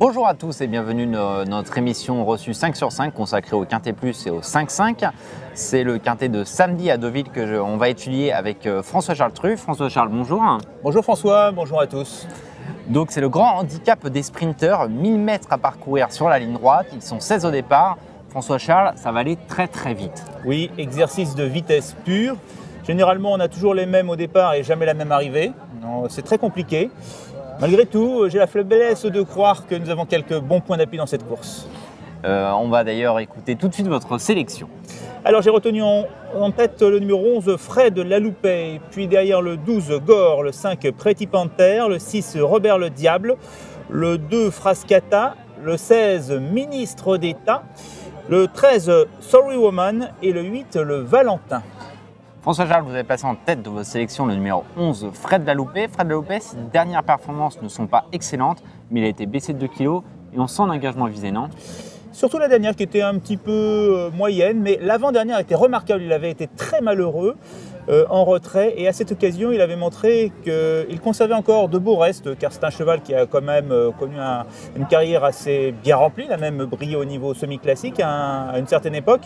Bonjour à tous et bienvenue dans notre émission reçue 5 sur 5 consacrée au Quintet Plus et au 5-5. C'est le Quintet de samedi à Deauville qu'on va étudier avec François-Charles Truff. François-Charles, bonjour. Bonjour François, bonjour à tous. Donc c'est le grand handicap des sprinteurs, 1000 mètres à parcourir sur la ligne droite, ils sont 16 au départ. François-Charles, ça va aller très très vite. Oui, exercice de vitesse pure. Généralement, on a toujours les mêmes au départ et jamais la même arrivée. C'est très compliqué. Malgré tout, j'ai la faiblesse de croire que nous avons quelques bons points d'appui dans cette course. On va d'ailleurs écouter tout de suite votre sélection. Alors j'ai retenu en tête le numéro 11, Fred Laloupet, puis derrière le 12, Gore, le 5, Pretty Panther, le 6, Robert le Diable, le 2, Frascata, le 16, Ministre d'État, le 13, Sorry Woman et le 8, le Valentin. François-Charles, vous avez passé en tête de votre sélection le numéro 11, Fred Laloupet. Fred Laloupet, ses dernières performances ne sont pas excellentes, mais il a été baissé de 2 kg et on sent l'engagement visé, non ? Surtout la dernière qui était un petit peu moyenne, mais l'avant-dernière était remarquable. Il avait été très malheureux en retrait et à cette occasion, il avait montré qu'il conservait encore de beaux restes, car c'est un cheval qui a quand même connu une carrière assez bien remplie. Il a même brillé au niveau semi-classique à une certaine époque.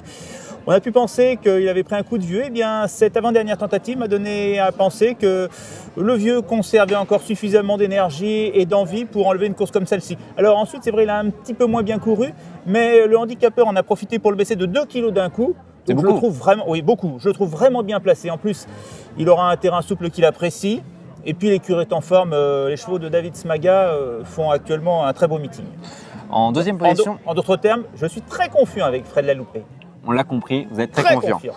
On a pu penser qu'il avait pris un coup de vieux. Eh bien, cette avant-dernière tentative m'a donné à penser que le vieux conservait encore suffisamment d'énergie et d'envie pour enlever une course comme celle-ci. Alors ensuite, c'est vrai, il a un petit peu moins bien couru, mais le handicapeur en a profité pour le baisser de 2 kg d'un coup. C'est beaucoup. Je le trouve vraiment, oui, beaucoup. Je le trouve vraiment bien placé. En plus, il aura un terrain souple qu'il apprécie. Et puis l'écurie est en forme. Les chevaux de David Smaga font actuellement un très beau meeting. En deuxième position, en d'autres termes, je suis très confiant avec Fred Laloupet. On l'a compris, vous êtes très confiant.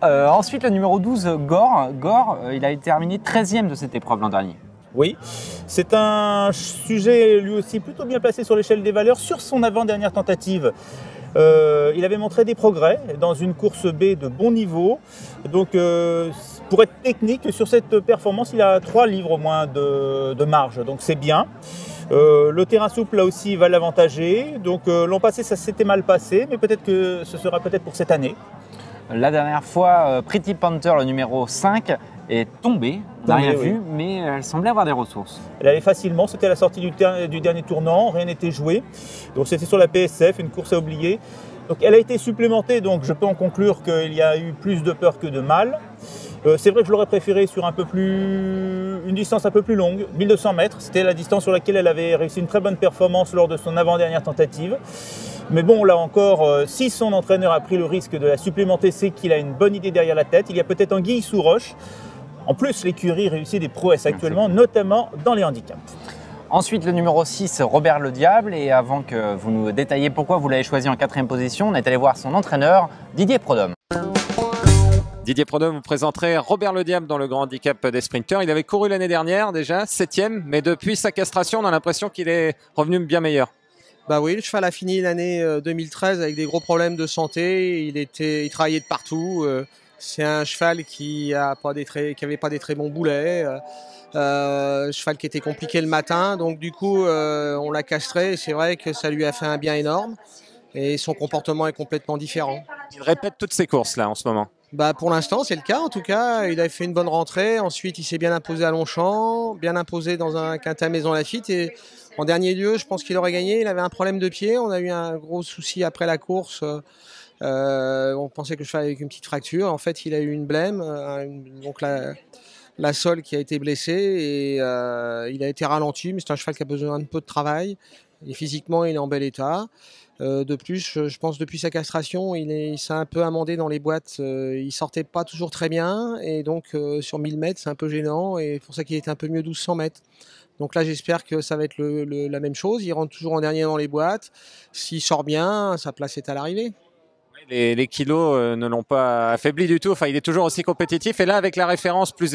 Ensuite, le numéro 12, Gore. Gore, il a terminé 13e de cette épreuve l'an dernier. Oui, c'est un sujet lui aussi plutôt bien placé sur l'échelle des valeurs. Sur son avant-dernière tentative, il avait montré des progrès dans une course B de bon niveau. Donc, pour être technique, sur cette performance, il a 3 livres au moins de marge. Donc, c'est bien. Le terrain souple, là aussi, va l'avantager. Donc, l'an passé, ça s'était mal passé, mais peut-être que ce sera peut-être pour cette année. La dernière fois, Pretty Panther, le numéro 5, est tombée. On n'a rien vu, mais elle semblait avoir des ressources. Elle allait facilement, c'était à la sortie du dernier tournant, rien n'était joué. Donc c'était sur la PSF, une course à oublier. Donc elle a été supplémentée, donc je peux en conclure qu'il y a eu plus de peur que de mal. C'est vrai que je l'aurais préféré sur une distance un peu plus longue, 1200 mètres. C'était la distance sur laquelle elle avait réussi une très bonne performance lors de son avant-dernière tentative. Mais bon, là encore, si son entraîneur a pris le risque de la supplémenter, c'est qu'il a une bonne idée derrière la tête. Il y a peut-être anguille sous roche. En plus, l'écurie réussit des prouesses actuellement, notamment dans les handicaps. Ensuite, le numéro 6, Robert le Diable. Et avant que vous nous détailliez pourquoi vous l'avez choisi en 4e position, on est allé voir son entraîneur, Didier Prodhomme. Didier Prodhomme vous présenterait Robert le Diable dans le grand handicap des sprinteurs. Il avait couru l'année dernière déjà, 7e, mais depuis sa castration, on a l'impression qu'il est revenu bien meilleur. Bah oui, le cheval a fini l'année 2013 avec des gros problèmes de santé. Il travaillait de partout. C'est un cheval qui avait pas des très bons boulets. Cheval qui était compliqué le matin. Donc du coup, on l'a castré. C'est vrai que ça lui a fait un bien énorme. Et son comportement est complètement différent. Il répète toutes ses courses là en ce moment. Bah pour l'instant, c'est le cas. En tout cas, il a fait une bonne rentrée. Ensuite, il s'est bien imposé à Longchamp, bien imposé dans un quintet à Maison Lafitte. Et en dernier lieu, je pense qu'il aurait gagné. Il avait un problème de pied. On a eu un gros souci après la course. On pensait que le cheval avait une petite fracture. En fait, il a eu une blême, donc la sole qui a été blessée et il a été ralenti. Mais c'est un cheval qui a besoin d'un peu de travail. Et physiquement, il est en bel état. De plus, je pense depuis sa castration, il s'est un peu amendé dans les boîtes. Il sortait pas toujours très bien et donc sur 1000 mètres, c'est un peu gênant et c'est pour ça qu'il était un peu mieux 1200 mètres. Donc là, j'espère que ça va être la même chose. Il rentre toujours en dernier dans les boîtes. S'il sort bien, sa place est à l'arrivée. Les kilos ne l'ont pas affaibli du tout. Enfin, il est toujours aussi compétitif. Et là, avec la référence plus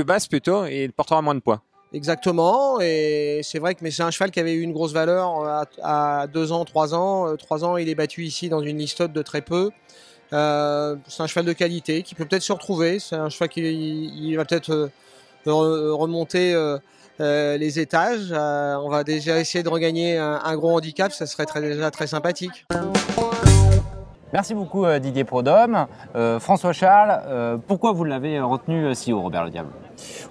basse plutôt, il portera moins de poids. Exactement. Et c'est vrai que c'est un cheval qui avait eu une grosse valeur à 2 ans, 3 ans. 3 ans, il est battu ici dans une listote de très peu. C'est un cheval de qualité qui peut peut-être se retrouver. C'est un cheval qui va peut-être remonter les étages. On va déjà essayer de regagner un gros handicap. Ça serait déjà très sympathique. Merci beaucoup Didier Prodhomme. François-Charles, pourquoi vous l'avez retenu si haut, Robert le Diable ?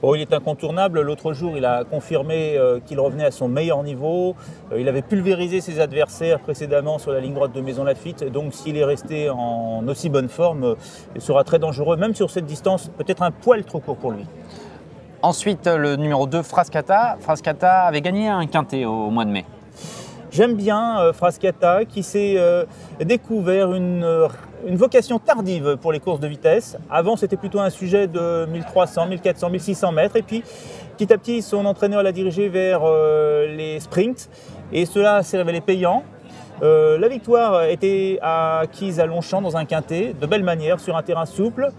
Oh, il est incontournable. L'autre jour, il a confirmé qu'il revenait à son meilleur niveau. Il avait pulvérisé ses adversaires précédemment sur la ligne droite de Maisons Lafitte. Donc, s'il est resté en aussi bonne forme, il sera très dangereux, même sur cette distance, peut-être un poil trop court pour lui. Ensuite, le numéro 2, Frascata. Frascata avait gagné un quintet au mois de mai. J'aime bien Frascata qui s'est découvert une vocation tardive pour les courses de vitesse. Avant, c'était plutôt un sujet de 1300, 1400, 1600 mètres. Et puis, petit à petit, son entraîneur l'a dirigé vers les sprints. Et cela s'est révélé payant. La victoire était acquise à Longchamp dans un quintet, de belle manière, sur un terrain souple.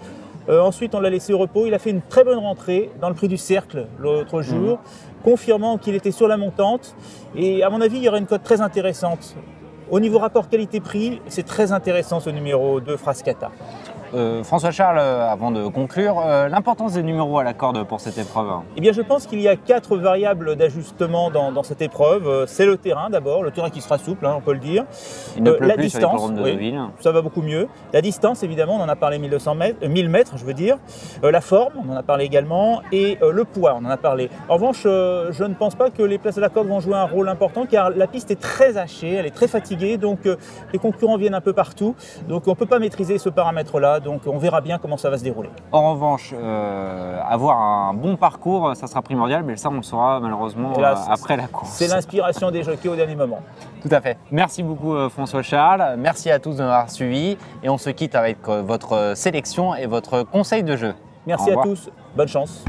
Ensuite, on l'a laissé au repos. Il a fait une très bonne rentrée dans le prix du Cercle l'autre jour, confirmant qu'il était sur la montante. Et à mon avis, il y aurait une cote très intéressante. Au niveau rapport qualité-prix, c'est très intéressant ce numéro 2 Frascata. François Charles, avant de conclure, l'importance des numéros à la corde pour cette épreuve? Eh bien, je pense qu'il y a 4 variables d'ajustement dans cette épreuve. C'est le terrain d'abord, le terrain qui sera souple, on peut le dire. Il ne pleut la plus distance, sur les Deauville. Ça va beaucoup mieux. La distance, évidemment, on en a parlé 1000 mètres, je veux dire. La forme, on en a parlé également. Et le poids, on en a parlé. En revanche, je ne pense pas que les places à la corde vont jouer un rôle important, car la piste est très hachée, elle est très fatiguée, donc les concurrents viennent un peu partout. Donc on ne peut pas maîtriser ce paramètre-là. Donc on verra bien comment ça va se dérouler. En revanche, avoir un bon parcours, ça sera primordial, mais ça on le saura malheureusement après la course. C'est l'inspiration des jockeys au dernier moment. Tout à fait. Merci beaucoup François Charles, merci à tous de m'avoir suivi et on se quitte avec votre sélection et votre conseil de jeu. Merci à tous, bonne chance.